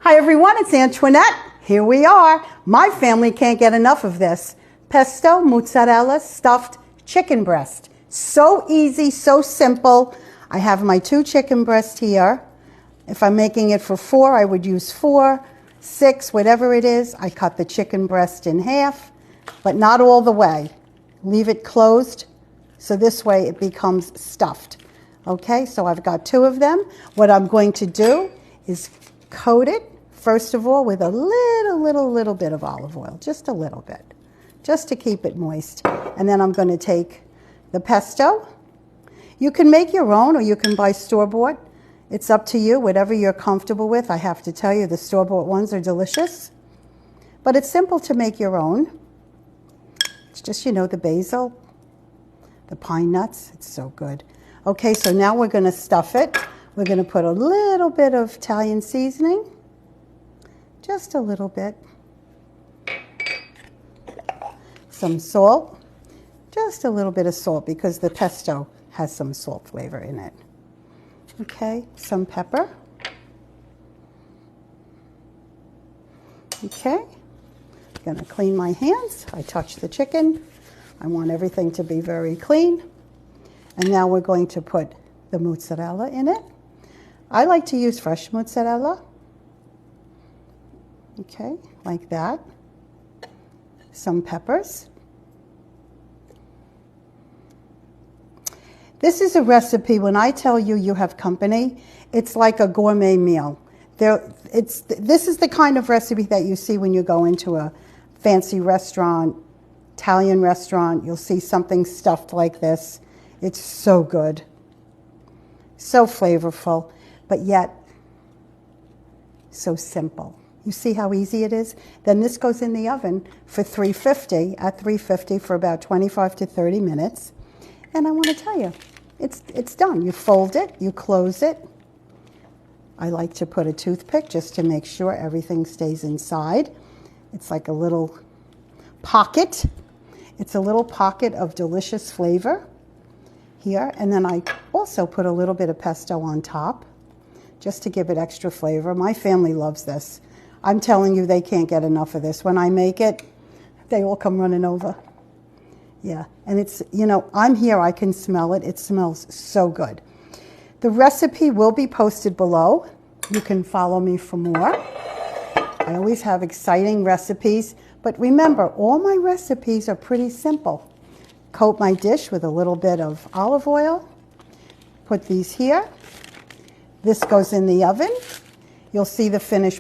Hi everyone, it's Antoinette. Here we are. My family can't get enough of this. Pesto, mozzarella, stuffed chicken breast. So easy, so simple. I have my 2 chicken breasts here. If I'm making it for 4, I would use 4, 6, whatever it is. I cut the chicken breast in half, but not all the way. Leave it closed, so this way it becomes stuffed. Okay, so I've got 2 of them. What I'm going to do is coat it, first of all, with a little bit of olive oil, just a little bit, just to keep it moist. And then I'm going to take the pesto. You can make your own or you can buy store-bought. It's up to you, whatever you're comfortable with. I have to tell you, the store-bought ones are delicious. But it's simple to make your own. It's just, you know, the basil, the pine nuts. It's so good. Okay, so now we're going to stuff it. We're going to put a little bit of Italian seasoning. Just a little bit. Some salt. Just a little bit of salt because the pesto has some salt flavor in it. Okay, some pepper. Okay, I'm going to clean my hands. I touched the chicken. I want everything to be very clean. And now we're going to put the mozzarella in it. I like to use fresh mozzarella. Okay, like that. Some peppers. This is a recipe, when I tell you you have company, it's like a gourmet meal. This is the kind of recipe that you see when you go into a fancy restaurant, Italian restaurant. You'll see something stuffed like this. It's so good, so flavorful, but yet so simple. You see how easy it is? Then this goes in the oven for 350, at 350 for about 25 to 30 minutes. And I want to tell you, it's done. You fold it, you close it. I like to put a toothpick just to make sure everything stays inside. It's like a little pocket. It's a little pocket of delicious flavor here. And then I also put a little bit of pesto on top just to give it extra flavor. My family loves this. I'm telling you, they can't get enough of this. When I make it, they all come running over. Yeah, and it's, you know, I'm here, I can smell it. It smells so good. The recipe will be posted below. You can follow me for more. I always have exciting recipes, but remember, all my recipes are pretty simple. Coat my dish with a little bit of olive oil. Put these here. This goes in the oven. You'll see the finished